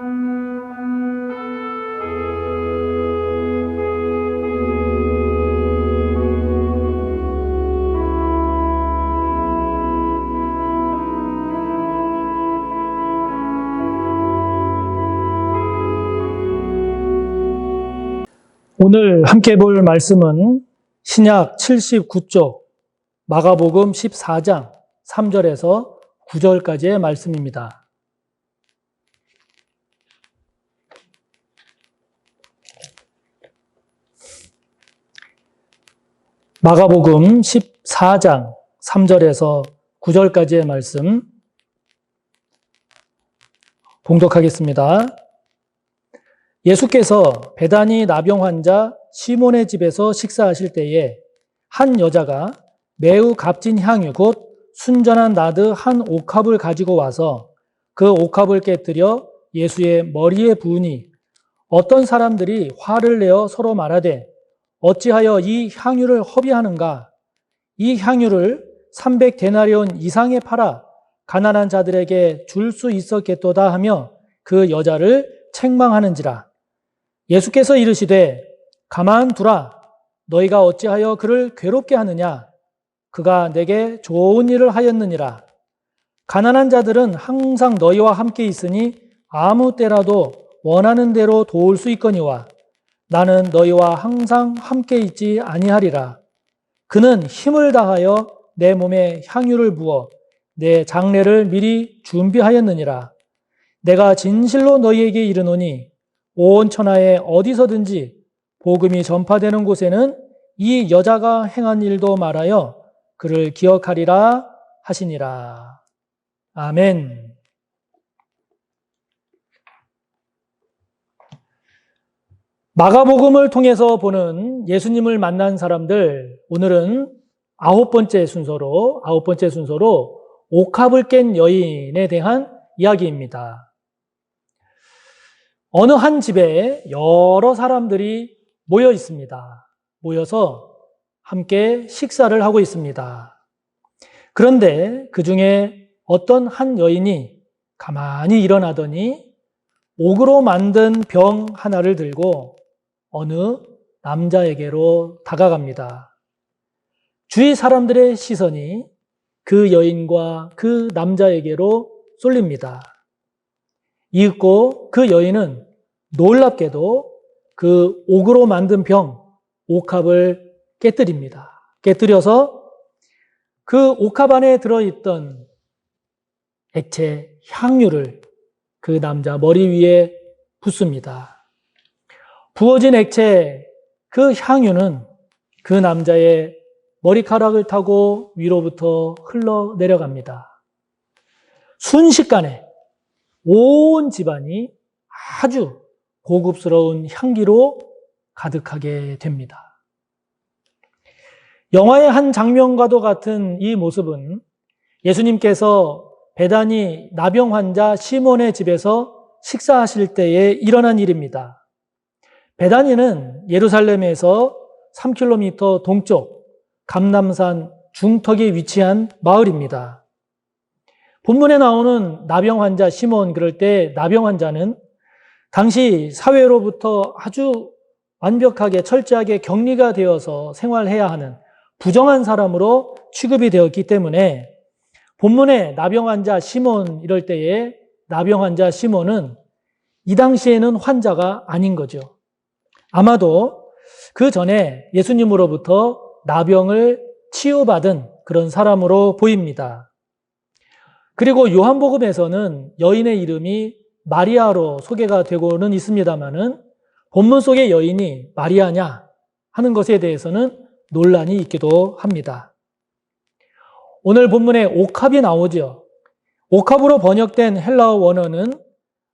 오늘 함께 볼 말씀은 신약 79쪽 마가복음 14장 3절에서 9절까지의 말씀입니다. 마가복음 14장 3절에서 9절까지의 말씀 봉독하겠습니다. 예수께서 베다니 나병 환자 시몬의 집에서 식사하실 때에 한 여자가 매우 값진 향유 곧 순전한 나드 한 옥합을 가지고 와서 그 옥합을 깨뜨려 예수의 머리에 부으니 어떤 사람들이 화를 내어 서로 말하되 어찌하여 이 향유를 허비하는가? 이 향유를 300데나리온 이상에 팔아 가난한 자들에게 줄 수 있었겠도다 하며 그 여자를 책망하는지라. 예수께서 이르시되 가만두라. 너희가 어찌하여 그를 괴롭게 하느냐? 그가 내게 좋은 일을 하였느니라. 가난한 자들은 항상 너희와 함께 있으니 아무 때라도 원하는 대로 도울 수 있거니와 나는 너희와 항상 함께 있지 아니하리라. 그는 힘을 다하여 내 몸에 향유를 부어 내 장례를 미리 준비하였느니라. 내가 진실로 너희에게 이르노니 온 천하에 어디서든지 복음이 전파되는 곳에는 이 여자가 행한 일도 말하여 그를 기억하리라 하시니라. 아멘. 마가복음을 통해서 보는 예수님을 만난 사람들, 오늘은 아홉 번째 순서로 옥합을 깬 여인에 대한 이야기입니다. 어느 한 집에 여러 사람들이 모여 있습니다. 모여서 함께 식사를 하고 있습니다. 그런데 그 중에 어떤 한 여인이 가만히 일어나더니 옥으로 만든 병 하나를 들고 어느 남자에게로 다가갑니다. 주위 사람들의 시선이 그 여인과 그 남자에게로 쏠립니다. 이윽고 그 여인은 놀랍게도 그 옥으로 만든 병, 옥합을 깨뜨립니다. 깨뜨려서 그 옥합 안에 들어있던 액체 향유를 그 남자 머리 위에 붓습니다. 부어진 액체 그 향유는 그 남자의 머리카락을 타고 위로부터 흘러내려갑니다. 순식간에 온 집안이 아주 고급스러운 향기로 가득하게 됩니다. 영화의 한 장면과도 같은 이 모습은 예수님께서 베다니 나병 환자 시몬의 집에서 식사하실 때에 일어난 일입니다. 베다니는 예루살렘에서 3km 동쪽 감람산 중턱에 위치한 마을입니다. 본문에 나오는 나병 환자 시몬, 그럴 때 나병 환자는 당시 사회로부터 아주 완벽하게 철저하게 격리가 되어서 생활해야 하는 부정한 사람으로 취급이 되었기 때문에 본문에 나병 환자 시몬 이럴 때에 나병 환자 시몬은 이 당시에는 환자가 아닌 거죠. 아마도 그 전에 예수님으로부터 나병을 치유받은 그런 사람으로 보입니다. 그리고 요한복음에서는 여인의 이름이 마리아로 소개가 되고는 있습니다만은 본문 속의 여인이 마리아냐 하는 것에 대해서는 논란이 있기도 합니다. 오늘 본문에 옥합이 나오죠. 옥합으로 번역된 헬라어 원어는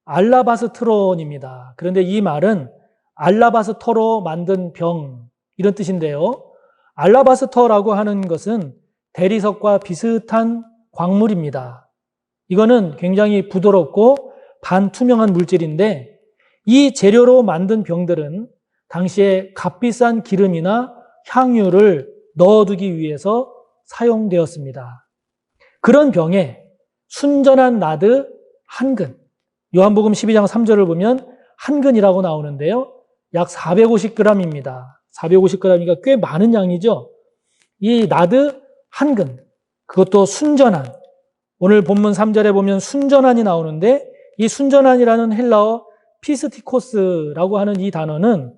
알라바스트론입니다. 그런데 이 말은 알라바스터로 만든 병 이런 뜻인데요. 알라바스터라고 하는 것은 대리석과 비슷한 광물입니다. 이거는 굉장히 부드럽고 반투명한 물질인데 이 재료로 만든 병들은 당시에 값비싼 기름이나 향유를 넣어두기 위해서 사용되었습니다. 그런 병에 순전한 나드 한 근, 요한복음 12장 3절을 보면 한 근이라고 나오는데요. 약 450g입니다. 450g이니까 꽤 많은 양이죠. 이 나드 한 근, 그것도 순전한, 오늘 본문 3절에 보면 순전한이 나오는데 이 순전한이라는 헬라어 피스티코스라고 하는 이 단어는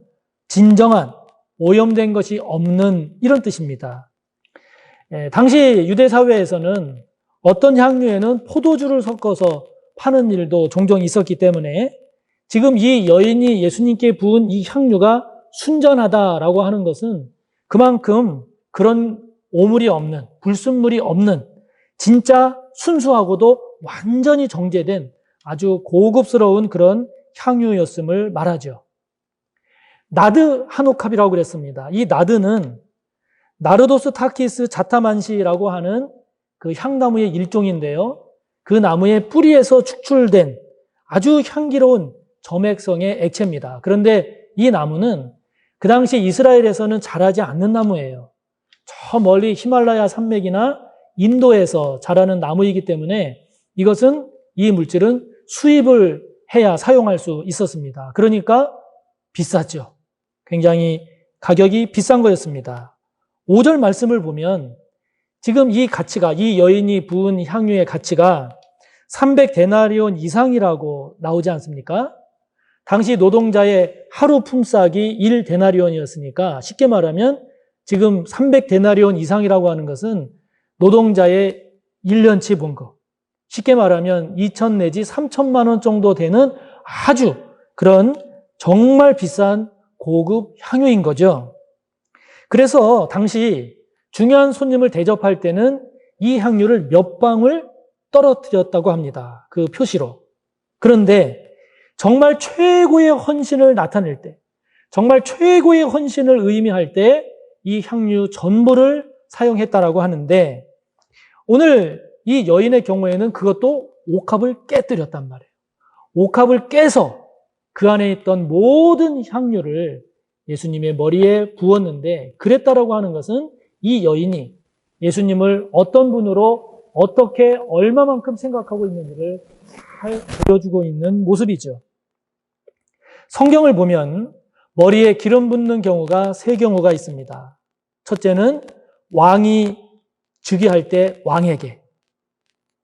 진정한, 오염된 것이 없는 이런 뜻입니다. 당시 유대 사회에서는 어떤 향유에는 포도주를 섞어서 파는 일도 종종 있었기 때문에 지금 이 여인이 예수님께 부은 이 향유가 순전하다라고 하는 것은 그만큼 그런 오물이 없는, 불순물이 없는 진짜 순수하고도 완전히 정제된 아주 고급스러운 그런 향유였음을 말하죠. 나드 한 옥합이라고 그랬습니다. 이 나드는 나르도스 타키스 자타만시라고 하는 그 향나무의 일종인데요. 그 나무의 뿌리에서 축출된 아주 향기로운 점액성의 액체입니다. 그런데 이 나무는 그 당시 이스라엘에서는 자라지 않는 나무예요. 저 멀리 히말라야 산맥이나 인도에서 자라는 나무이기 때문에 이 물질은 수입을 해야 사용할 수 있었습니다. 그러니까 비쌌죠. 굉장히 가격이 비싼 거였습니다. 5절 말씀을 보면 지금 이 가치가, 이 여인이 부은 향유의 가치가 300데나리온 이상이라고 나오지 않습니까? 당시 노동자의 하루 품삯이 1데나리온이었으니까 쉽게 말하면 지금 300데나리온 이상이라고 하는 것은 노동자의 1년치 봉급. 쉽게 말하면 2천 내지 3천만 원 정도 되는 아주 그런 정말 비싼 고급 향유인 거죠. 그래서 당시 중요한 손님을 대접할 때는 이 향유를 몇 방울 떨어뜨렸다고 합니다. 그 표시로. 그런데 정말 최고의 헌신을 나타낼 때, 정말 최고의 헌신을 의미할 때 이 향유 전부를 사용했다라고 하는데 오늘 이 여인의 경우에는 그것도 옥합을 깨뜨렸단 말이에요. 옥합을 깨서 그 안에 있던 모든 향유를 예수님의 머리에 부었는데 그랬다라고 하는 것은 이 여인이 예수님을 어떤 분으로 어떻게 얼마만큼 생각하고 있는지를 잘 보여주고 있는 모습이죠. 성경을 보면 머리에 기름 붓는 경우가 3경우가 있습니다. 첫째는 왕이 즉위할 때 왕에게,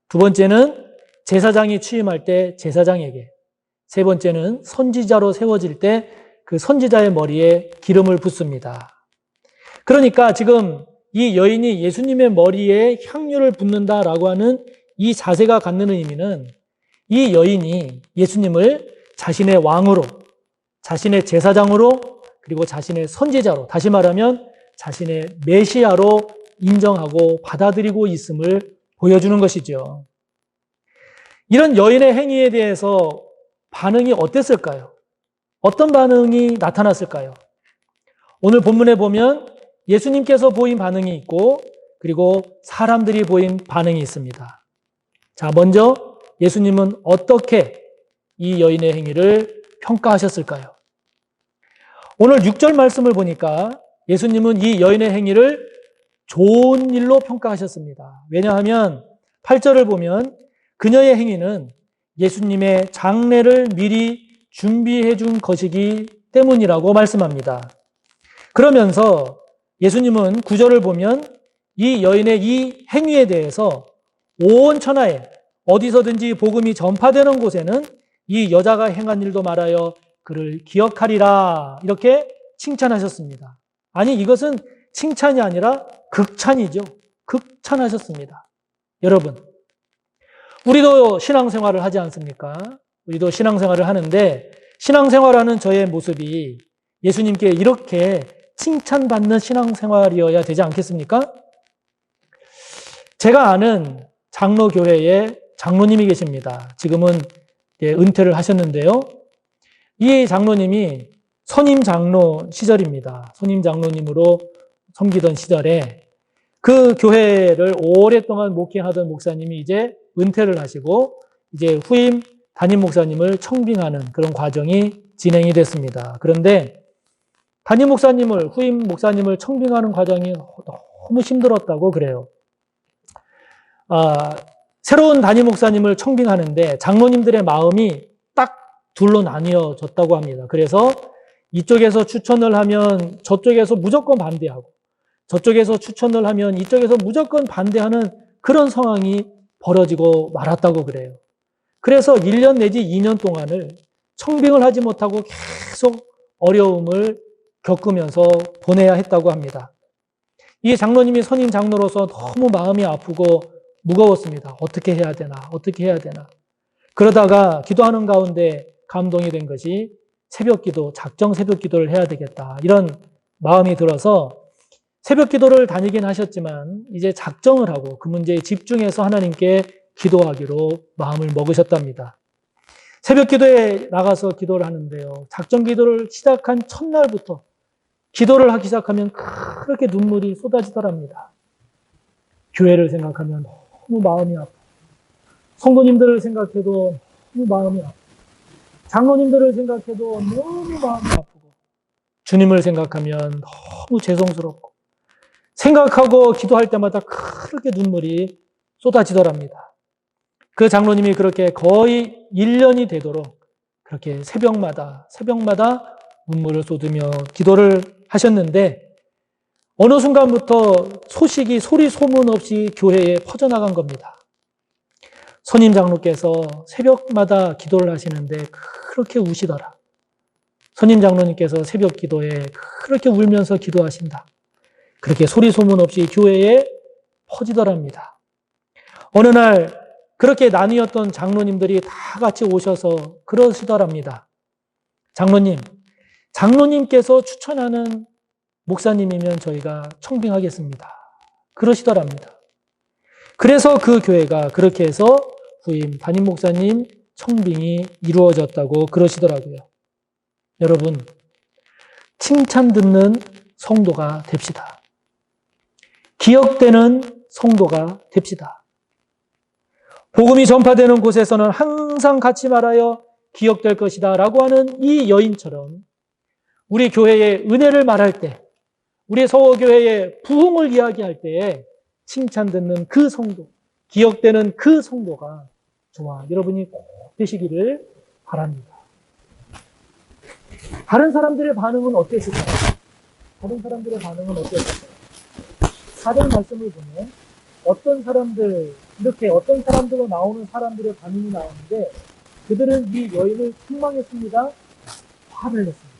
두 번째는 제사장이 취임할 때 제사장에게, 세 번째는 선지자로 세워질 때 그 선지자의 머리에 기름을 붓습니다. 그러니까 지금 이 여인이 예수님의 머리에 향유를 붓는다라고 하는 이 자세가 갖는 의미는 이 여인이 예수님을 자신의 왕으로, 자신의 제사장으로, 그리고 자신의 선지자로, 다시 말하면 자신의 메시아로 인정하고 받아들이고 있음을 보여주는 것이죠. 이런 여인의 행위에 대해서 반응이 어땠을까요? 어떤 반응이 나타났을까요? 오늘 본문에 보면 예수님께서 보인 반응이 있고 그리고 사람들이 보인 반응이 있습니다. 자, 먼저 예수님은 어떻게 이 여인의 행위를 평가하셨을까요? 오늘 6절 말씀을 보니까 예수님은 이 여인의 행위를 좋은 일로 평가하셨습니다. 왜냐하면 8절을 보면 그녀의 행위는 예수님의 장례를 미리 준비해 준 것이기 때문이라고 말씀합니다. 그러면서 예수님은 9절을 보면 이 여인의 이 행위에 대해서 온 천하에 어디서든지 복음이 전파되는 곳에는 이 여자가 행한 일도 말하여 그를 기억하리라 이렇게 칭찬하셨습니다. 아니 이것은 칭찬이 아니라 극찬이죠. 극찬하셨습니다. 여러분, 우리도 신앙생활을 하지 않습니까? 우리도 신앙생활을 하는데 신앙생활하는 저의 모습이 예수님께 이렇게 칭찬받는 신앙생활이어야 되지 않겠습니까? 제가 아는 장로교회에 장로님이 계십니다. 지금은 은퇴를 하셨는데요. 이 장로님이 선임 장로 시절입니다. 선임 장로님으로 섬기던 시절에 그 교회를 오랫동안 목회하던 목사님이 이제 은퇴를 하시고 이제 후임 담임 목사님을 청빙하는 그런 과정이 진행이 됐습니다. 그런데 담임 목사님을, 후임 목사님을 청빙하는 과정이 너무 힘들었다고 그래요. 새로운 담임 목사님을 청빙하는데 장로님들의 마음이 둘로 나뉘어졌다고 합니다. 그래서 이쪽에서 추천을 하면 저쪽에서 무조건 반대하고, 저쪽에서 추천을 하면 이쪽에서 무조건 반대하는 그런 상황이 벌어지고 말았다고 그래요. 그래서 1년 내지 2년 동안을 청빙을 하지 못하고 계속 어려움을 겪으면서 보내야 했다고 합니다. 이 장로님이 선임 장로로서 너무 마음이 아프고 무거웠습니다. 어떻게 해야 되나, 어떻게 해야 되나. 그러다가 기도하는 가운데 감동이 된 것이 새벽 기도, 작정 새벽 기도를 해야 되겠다. 이런 마음이 들어서 새벽 기도를 다니긴 하셨지만 이제 작정을 하고 그 문제에 집중해서 하나님께 기도하기로 마음을 먹으셨답니다. 새벽 기도에 나가서 기도를 하는데요. 작정 기도를 시작한 첫날부터 기도를 하기 시작하면 그렇게 눈물이 쏟아지더랍니다. 교회를 생각하면 너무 마음이 아프고, 성도님들을 생각해도 너무 마음이 아프고, 장로님들을 생각해도 너무 마음이 아프고, 주님을 생각하면 너무 죄송스럽고, 생각하고 기도할 때마다 그렇게 눈물이 쏟아지더랍니다. 그 장로님이 그렇게 거의 1년이 되도록 그렇게 새벽마다 눈물을 쏟으며 기도를 하셨는데 어느 순간부터 소식이 소리 소문 없이 교회에 퍼져나간 겁니다. 선임 장로께서 새벽마다 기도를 하시는데 그렇게 우시더라. 선임 장로님께서 새벽 기도에 그렇게 울면서 기도하신다. 그렇게 소리 소문 없이 교회에 퍼지더랍니다. 어느 날 그렇게 나뉘었던 장로님들이 다 같이 오셔서 그러시더랍니다. 장로님께서 추천하는 목사님이면 저희가 청빙하겠습니다. 그러시더랍니다. 그래서 그 교회가 그렇게 해서 후임 담임 목사님 청빙이 이루어졌다고 그러시더라고요. 여러분, 칭찬 듣는 성도가 됩시다. 기억되는 성도가 됩시다. 복음이 전파되는 곳에서는 항상 같이 말하여 기억될 것이다 라고 하는 이 여인처럼 우리 교회의 은혜를 말할 때, 우리 서호교회의 부흥을 이야기할 때에 칭찬 듣는 그 성도, 기억되는 그 성도가 저와 여러분이 꼭 되시기를 바랍니다. 다른 사람들의 반응은 어땠을까요? 다른 사람들의 반응은 어땠을까요? 사전 말씀을 보면 어떤 사람들로 나오는 사람들의 반응이 나오는데 그들은 이 여인을 책망했습니다. 화를 냈습니다.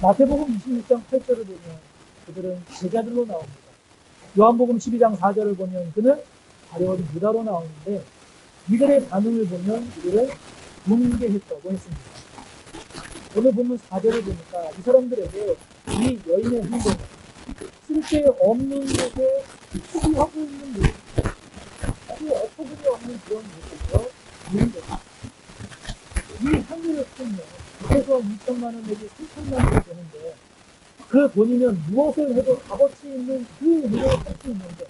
마태복음 26장 8절을 보면 그들은 제자들로 나옵니다. 요한복음 12장 4절을 보면 그는 가려운 유다로 나오는데 이들의 반응을 보면 이들은 문개했다고 했습니다. 오늘 본문 4절을 보니까 이 사람들에게 이 여인의 행동은 쓸데없는 것에 소비하고 있는 모습, 아주 어처구니 없는 그런 모습으로 보는 것입니다. 이 향유를 쓰면 그래서 2천만 원 내지 3천만 원이 되는데 그 돈이면 무엇을 해도 값어치 있는 그 일을 할 수 있는데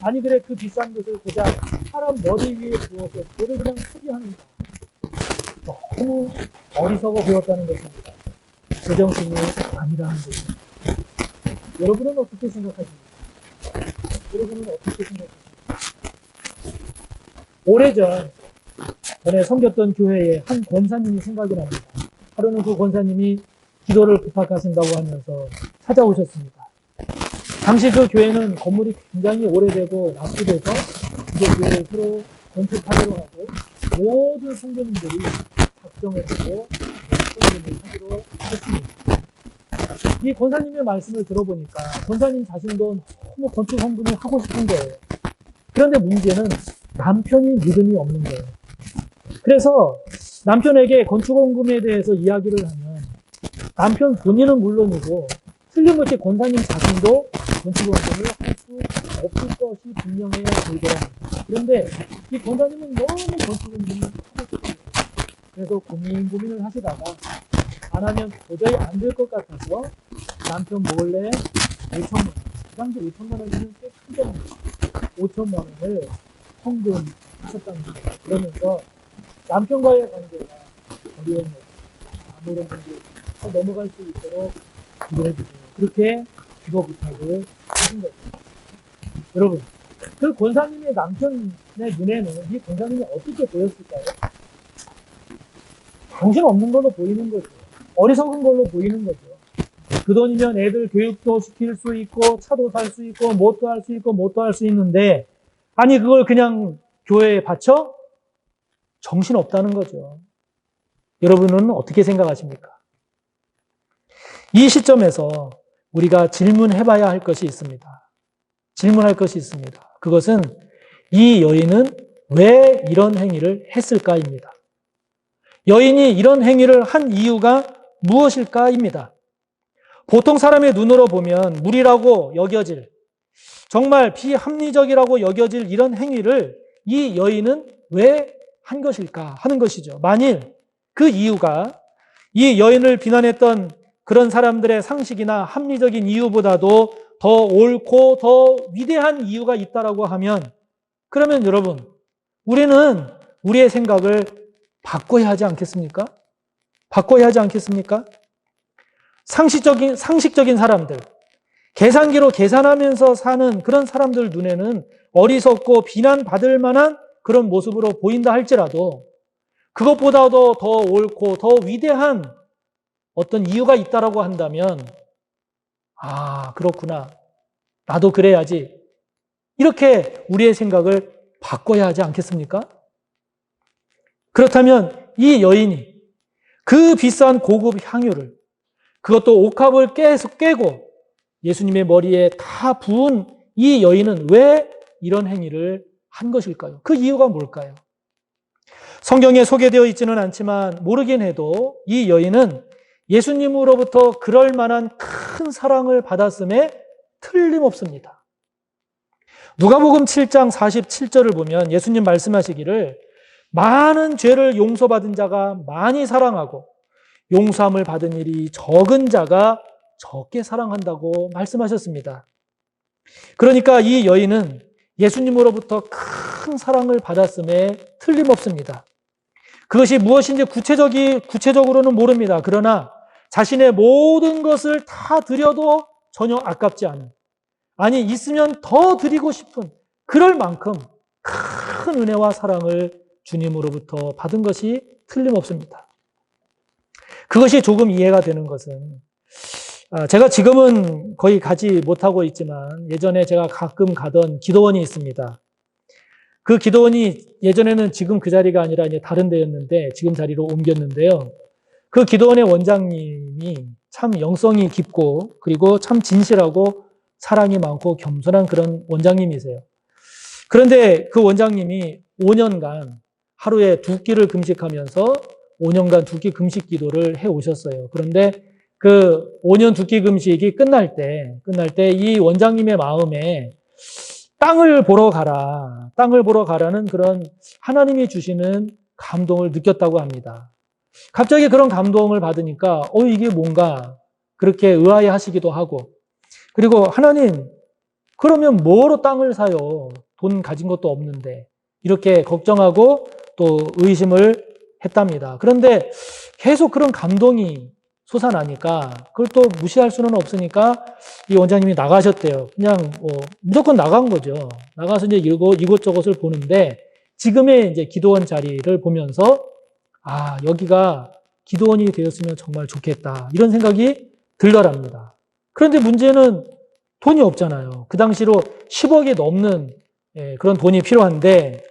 아니 그래 그 비싼 것을 고작 사람 머리 위에 부어서 그를 그냥 소비하는가. 너무 어리석어 보였다는 것입니다. 제정신이 아니라는 것입니다. 여러분은 어떻게 생각하십니까? 오래전에 섬겼던 교회에 한 권사님이 생각이 납니다. 하루는 그 권사님이 기도를 부탁하신다고 하면서 찾아오셨습니다. 당시 그 교회는 건물이 굉장히 오래되고 낙후돼서 이제 교회를 새로 건축하기로 하고 모든 성도님들이 작정을 하고 성도님을 하기로 했습니다. 이 권사님의 말씀을 들어보니까 권사님 자신도 너무 건축 헌금을 하고 싶은 거예요. 그런데 문제는 남편이 믿음이 없는 거예요. 그래서 남편에게 건축 헌금에 대해서 이야기를 하면 남편 본인은 물론이고 틀림없이 권사님 자신도 건축 헌금을 할 수 없을 것이 분명해야 되더랍니다. 그런데 이 권사님은 너무 건축 헌금을 하고 싶어요. 그래서 고민을 하시다가 안 하면 도저히 안 될 것 같아서 남편 몰래 5천만 원, 그 당시 5천만 원이면 꽤 큰 돈입니다. 5천만 원을 헌금하셨답니다. 그러면서 남편과의 관계가 어려운 것, 아무런 문제 넘어갈 수 있도록 기도해 주세요. 그렇게 기도 부탁을 하신 거죠. 여러분, 그 권사님의 남편의 눈에는 이 권사님이 어떻게 보였을까요? 정신없는 걸로 보이는 거죠. 어리석은 걸로 보이는 거죠. 그 돈이면 애들 교육도 시킬 수 있고 차도 살 수 있고 뭣도 할 수 있고 뭣도 할 수 있는데 아니 그걸 그냥 교회에 바쳐? 정신없다는 거죠. 여러분은 어떻게 생각하십니까? 이 시점에서 우리가 질문해봐야 할 것이 있습니다. 질문할 것이 있습니다. 그것은 이 여인은 왜 이런 행위를 했을까입니다. 여인이 이런 행위를 한 이유가 무엇일까입니다. 보통 사람의 눈으로 보면 무리라고 여겨질, 정말 비합리적이라고 여겨질 이런 행위를 이 여인은 왜 한 것일까 하는 것이죠. 만일 그 이유가 이 여인을 비난했던 그런 사람들의 상식이나 합리적인 이유보다도 더 옳고 더 위대한 이유가 있다라고 하면 그러면 여러분, 우리는 우리의 생각을 바꿔야 하지 않겠습니까? 바꿔야 하지 않겠습니까? 상식적인 사람들, 계산기로 계산하면서 사는 그런 사람들 눈에는 어리석고 비난받을 만한 그런 모습으로 보인다 할지라도 그것보다도 더 옳고 더 위대한 어떤 이유가 있다라고 한다면 아, 그렇구나. 나도 그래야지. 이렇게 우리의 생각을 바꿔야 하지 않겠습니까? 그렇다면 이 여인이 그 비싼 고급 향유를 그것도 옥합을 깨고 예수님의 머리에 다 부은 이 여인은 왜 이런 행위를 한 것일까요? 그 이유가 뭘까요? 성경에 소개되어 있지는 않지만 모르긴 해도 이 여인은 예수님으로부터 그럴 만한 큰 사랑을 받았음에 틀림없습니다. 누가복음 7장 47절을 보면 예수님 말씀하시기를 많은 죄를 용서받은 자가 많이 사랑하고 용서함을 받은 일이 적은 자가 적게 사랑한다고 말씀하셨습니다. 그러니까 이 여인은 예수님으로부터 큰 사랑을 받았음에 틀림없습니다. 그것이 무엇인지 구체적으로는 모릅니다. 그러나 자신의 모든 것을 다 드려도 전혀 아깝지 않은, 아니 있으면 더 드리고 싶은 그럴 만큼 큰 은혜와 사랑을 주님으로부터 받은 것이 틀림없습니다. 그것이 조금 이해가 되는 것은 제가 지금은 거의 가지 못하고 있지만 예전에 제가 가끔 가던 기도원이 있습니다. 그 기도원이 예전에는 지금 그 자리가 아니라 이제 다른 데였는데 지금 자리로 옮겼는데요. 그 기도원의 원장님이 참 영성이 깊고 그리고 참 진실하고 사랑이 많고 겸손한 그런 원장님이세요. 그런데 그 원장님이 5년간 하루에 2끼를 금식하면서 5년간 2끼 금식 기도를 해 오셨어요. 그런데 그 5년 2끼 금식이 끝날 때 이 원장님의 마음에 땅을 보러 가라는 그런 하나님이 주시는 감동을 느꼈다고 합니다. 갑자기 그런 감동을 받으니까 이게 뭔가 그렇게 의아해 하시기도 하고 그리고 하나님 그러면 뭐로 땅을 사요? 돈 가진 것도 없는데 이렇게 걱정하고 또 의심을 했답니다. 그런데 계속 그런 감동이 솟아나니까 그걸 또 무시할 수는 없으니까 이 원장님이 나가셨대요. 그냥 무조건 나간 거죠. 나가서 이제 이곳저곳을 보는데 지금의 이제 기도원 자리를 보면서 여기가 기도원이 되었으면 정말 좋겠다. 이런 생각이 들더랍니다. 그런데 문제는 돈이 없잖아요. 그 당시로 10억이 넘는 그런 돈이 필요한데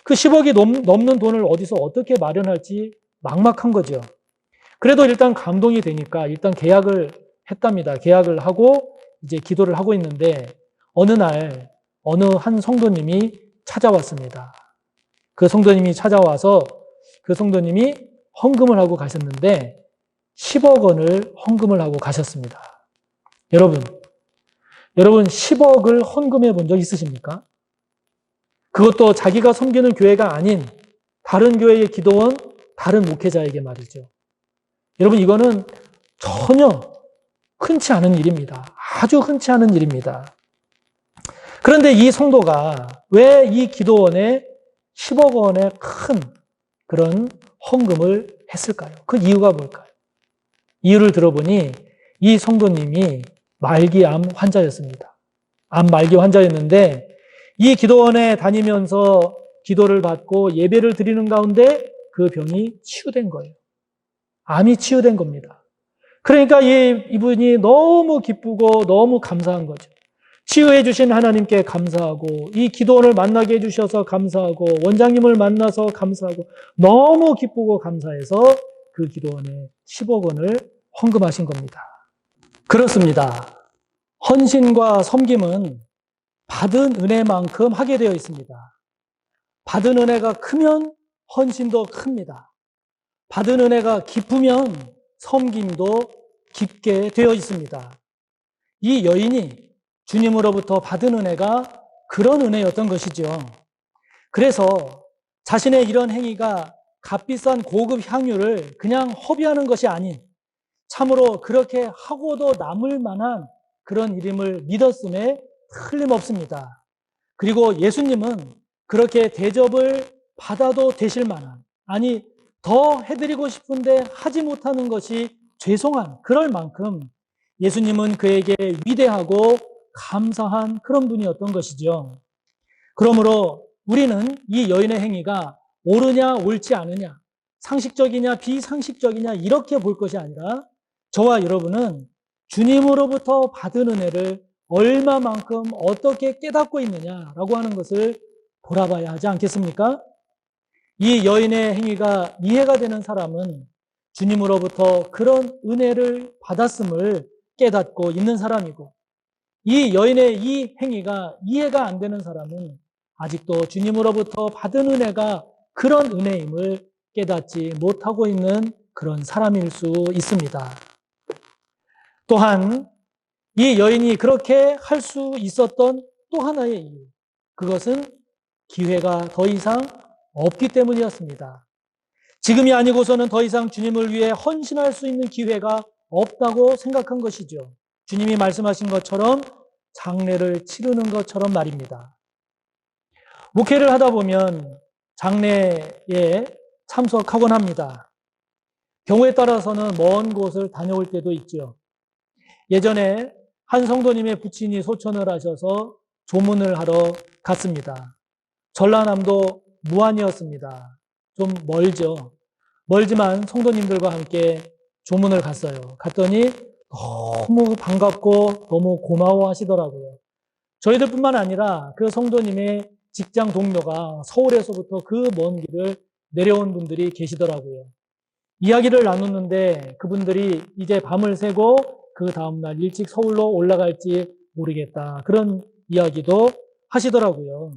그 10억이 넘는 돈을 어디서 어떻게 마련할지 막막한 거죠. 그래도 일단 감동이 되니까 일단 계약을 했답니다. 계약을 하고 이제 기도를 하고 있는데 어느 날 어느 한 성도님이 찾아왔습니다. 그 성도님이 찾아와서 그 성도님이 헌금을 하고 가셨는데 10억 원을 헌금을 하고 가셨습니다. 여러분 10억을 헌금해 본 적 있으십니까? 그것도 자기가 섬기는 교회가 아닌 다른 교회의 기도원, 다른 목회자에게 말이죠. 여러분 이거는 전혀 흔치 않은 일입니다. 아주 흔치 않은 일입니다. 그런데 이 성도가 왜 이 기도원에 10억 원의 큰 그런 헌금을 했을까요? 그 이유가 뭘까요? 이유를 들어보니 이 성도님이 말기암 환자였습니다. 암 말기 환자였는데 이 기도원에 다니면서 기도를 받고 예배를 드리는 가운데 그 병이 치유된 거예요. 암이 치유된 겁니다. 그러니까 이분이 너무 기쁘고 너무 감사한 거죠. 치유해 주신 하나님께 감사하고 이 기도원을 만나게 해주셔서 감사하고 원장님을 만나서 감사하고 너무 기쁘고 감사해서 그 기도원에 10억 원을 헌금하신 겁니다. 그렇습니다. 헌신과 섬김은 받은 은혜만큼 하게 되어 있습니다. 받은 은혜가 크면 헌신도 큽니다. 받은 은혜가 깊으면 섬김도 깊게 되어 있습니다. 이 여인이 주님으로부터 받은 은혜가 그런 은혜였던 것이죠. 그래서 자신의 이런 행위가 값비싼 고급 향유를 그냥 허비하는 것이 아닌 참으로 그렇게 하고도 남을 만한 그런 일임을 믿었음에 틀림없습니다. 그리고 예수님은 그렇게 대접을 받아도 되실 만한, 아니 더 해드리고 싶은데 하지 못하는 것이 죄송한, 그럴 만큼 예수님은 그에게 위대하고 감사한 그런 분이었던 것이죠. 그러므로 우리는 이 여인의 행위가 옳으냐 옳지 않으냐, 상식적이냐 비상식적이냐 이렇게 볼 것이 아니라 저와 여러분은 주님으로부터 받은 은혜를 얼마만큼 어떻게 깨닫고 있느냐라고 하는 것을 돌아봐야 하지 않겠습니까? 이 여인의 행위가 이해가 되는 사람은 주님으로부터 그런 은혜를 받았음을 깨닫고 있는 사람이고, 이 여인의 이 행위가 이해가 안 되는 사람은 아직도 주님으로부터 받은 은혜가 그런 은혜임을 깨닫지 못하고 있는 그런 사람일 수 있습니다. 또한 이 여인이 그렇게 할 수 있었던 또 하나의 이유, 그것은 기회가 더 이상 없기 때문이었습니다. 지금이 아니고서는 더 이상 주님을 위해 헌신할 수 있는 기회가 없다고 생각한 것이죠. 주님이 말씀하신 것처럼 장례를 치르는 것처럼 말입니다. 목회를 하다 보면 장례에 참석하곤 합니다. 경우에 따라서는 먼 곳을 다녀올 때도 있죠. 예전에 한 성도님의 부친이 소천을 하셔서 조문을 하러 갔습니다. 전라남도 무안이었습니다. 좀 멀죠. 멀지만 성도님들과 함께 조문을 갔어요. 갔더니 너무 반갑고 너무 고마워 하시더라고요. 저희들뿐만 아니라 그 성도님의 직장 동료가 서울에서부터 그 먼 길을 내려온 분들이 계시더라고요. 이야기를 나눴는데 그분들이 이제 밤을 새고 그 다음날 일찍 서울로 올라갈지 모르겠다, 그런 이야기도 하시더라고요.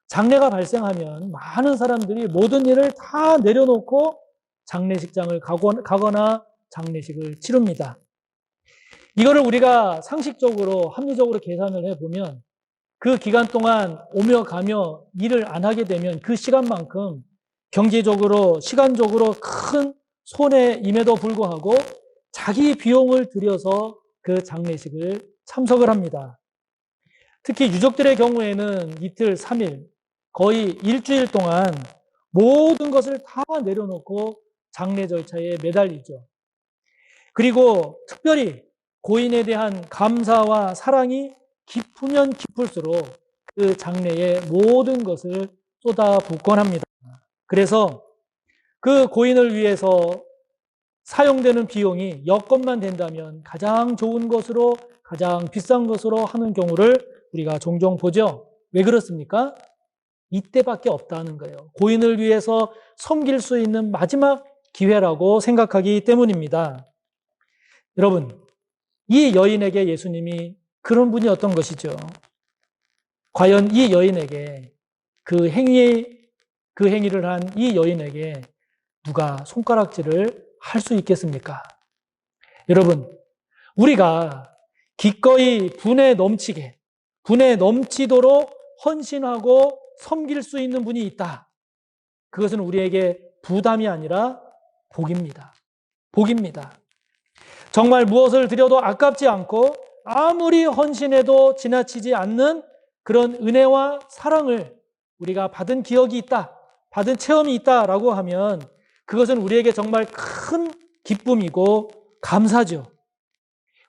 장례가 발생하면 많은 사람들이 모든 일을 다 내려놓고 장례식장을 가거나 장례식을 치릅니다. 이거를 우리가 상식적으로 합리적으로 계산을 해보면 그 기간 동안 오며 가며 일을 안 하게 되면 그 시간만큼 경제적으로 시간적으로 큰 손해임에도 불구하고 자기 비용을 들여서 그 장례식을 참석을 합니다. 특히 유족들의 경우에는 이틀, 3일, 거의 일주일 동안 모든 것을 다 내려놓고 장례 절차에 매달리죠. 그리고 특별히 고인에 대한 감사와 사랑이 깊으면 깊을수록 그 장례에 모든 것을 쏟아붓곤 합니다. 그래서 그 고인을 위해서 사용되는 비용이 여건만 된다면 가장 좋은 것으로, 가장 비싼 것으로 하는 경우를 우리가 종종 보죠. 왜 그렇습니까? 이때밖에 없다는 거예요. 고인을 위해서 섬길 수 있는 마지막 기회라고 생각하기 때문입니다. 여러분, 이 여인에게 예수님이 그런 분이었던 것이죠. 과연 이 여인에게 그 행위를 한 이 여인에게 누가 손가락질을 할 수 있겠습니까? 여러분, 우리가 기꺼이 분에 넘치도록 헌신하고 섬길 수 있는 분이 있다. 그것은 우리에게 부담이 아니라 복입니다. 복입니다. 정말 무엇을 드려도 아깝지 않고 아무리 헌신해도 지나치지 않는 그런 은혜와 사랑을 우리가 받은 기억이 있다, 받은 체험이 있다라고 하면 그것은 우리에게 정말 큰 기쁨이고 감사죠.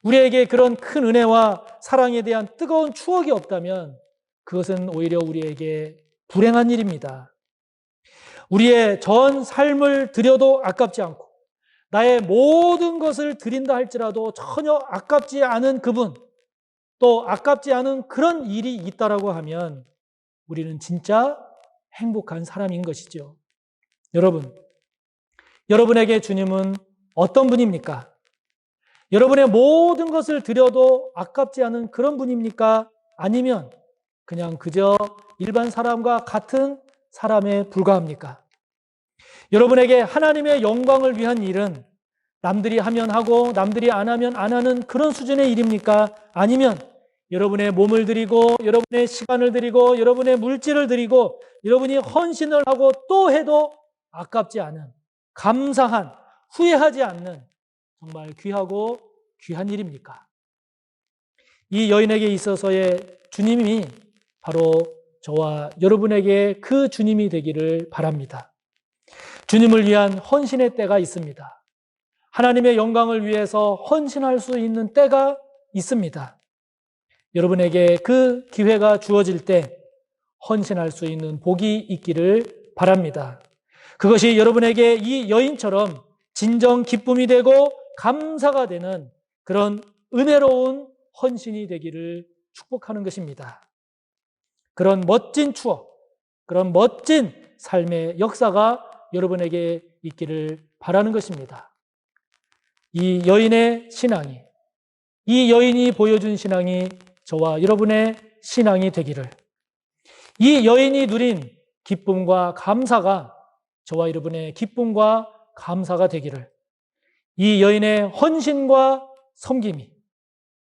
우리에게 그런 큰 은혜와 사랑에 대한 뜨거운 추억이 없다면 그것은 오히려 우리에게 불행한 일입니다. 우리의 전 삶을 드려도 아깝지 않고 나의 모든 것을 드린다 할지라도 전혀 아깝지 않은 그분, 또 아깝지 않은 그런 일이 있다라고 하면 우리는 진짜 행복한 사람인 것이죠. 여러분, 여러분에게 주님은 어떤 분입니까? 여러분의 모든 것을 드려도 아깝지 않은 그런 분입니까? 아니면 그냥 그저 일반 사람과 같은 사람에 불과합니까? 여러분에게 하나님의 영광을 위한 일은 남들이 하면 하고 남들이 안 하면 안 하는 그런 수준의 일입니까? 아니면 여러분의 몸을 드리고 여러분의 시간을 드리고 여러분의 물질을 드리고 여러분이 헌신을 하고 또 해도 아깝지 않은, 감사한, 후회하지 않는 정말 귀하고 귀한 일입니까? 이 여인에게 있어서의 주님이 바로 저와 여러분에게 그 주님이 되기를 바랍니다. 주님을 위한 헌신의 때가 있습니다. 하나님의 영광을 위해서 헌신할 수 있는 때가 있습니다. 여러분에게 그 기회가 주어질 때 헌신할 수 있는 복이 있기를 바랍니다. 그것이 여러분에게 이 여인처럼 진정 기쁨이 되고 감사가 되는 그런 은혜로운 헌신이 되기를 축복하는 것입니다. 그런 멋진 추억, 그런 멋진 삶의 역사가 여러분에게 있기를 바라는 것입니다. 이 여인의 신앙이, 이 여인이 보여준 신앙이 저와 여러분의 신앙이 되기를, 이 여인이 누린 기쁨과 감사가 저와 여러분의 기쁨과 감사가 되기를, 이 여인의 헌신과 섬김이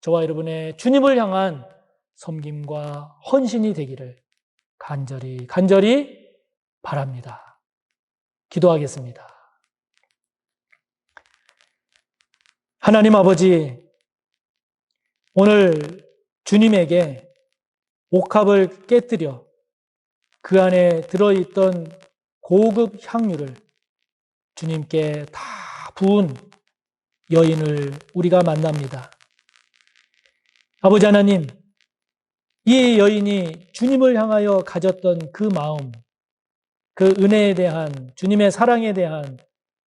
저와 여러분의 주님을 향한 섬김과 헌신이 되기를 간절히 바랍니다. 기도하겠습니다. 하나님 아버지, 오늘 주님에게 옥합을 깨뜨려 그 안에 들어있던 고급 향유를 주님께 다 부은 여인을 우리가 만납니다. 아버지 하나님, 이 여인이 주님을 향하여 가졌던 그 마음, 그 은혜에 대한, 주님의 사랑에 대한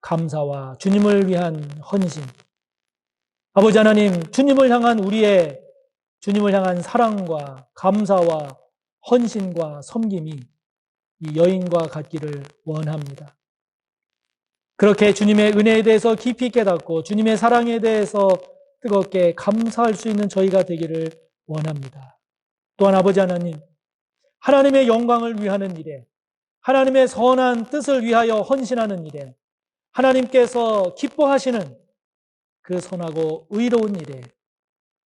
감사와 주님을 위한 헌신, 아버지 하나님, 주님을 향한 사랑과 감사와 헌신과 섬김이 이 여인과 같기를 원합니다. 그렇게 주님의 은혜에 대해서 깊이 깨닫고 주님의 사랑에 대해서 뜨겁게 감사할 수 있는 저희가 되기를 원합니다. 또한 아버지 하나님, 하나님의 영광을 위하는 일에, 하나님의 선한 뜻을 위하여 헌신하는 일에, 하나님께서 기뻐하시는 그 선하고 의로운 일에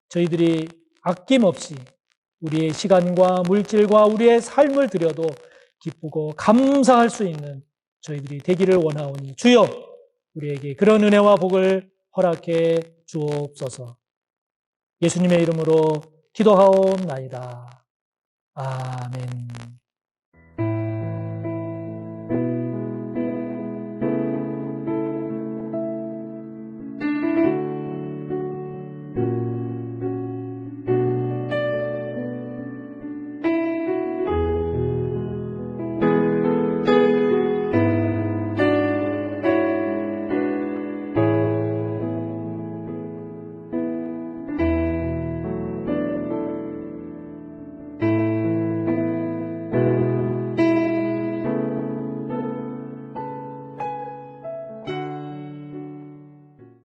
저희들이 아낌없이 우리의 시간과 물질과 우리의 삶을 들여도 기쁘고 감사할 수 있는 저희들이 되기를 원하오니 주여 우리에게 그런 은혜와 복을 허락해 주옵소서. 예수님의 이름으로 기도하옵나이다. 아멘.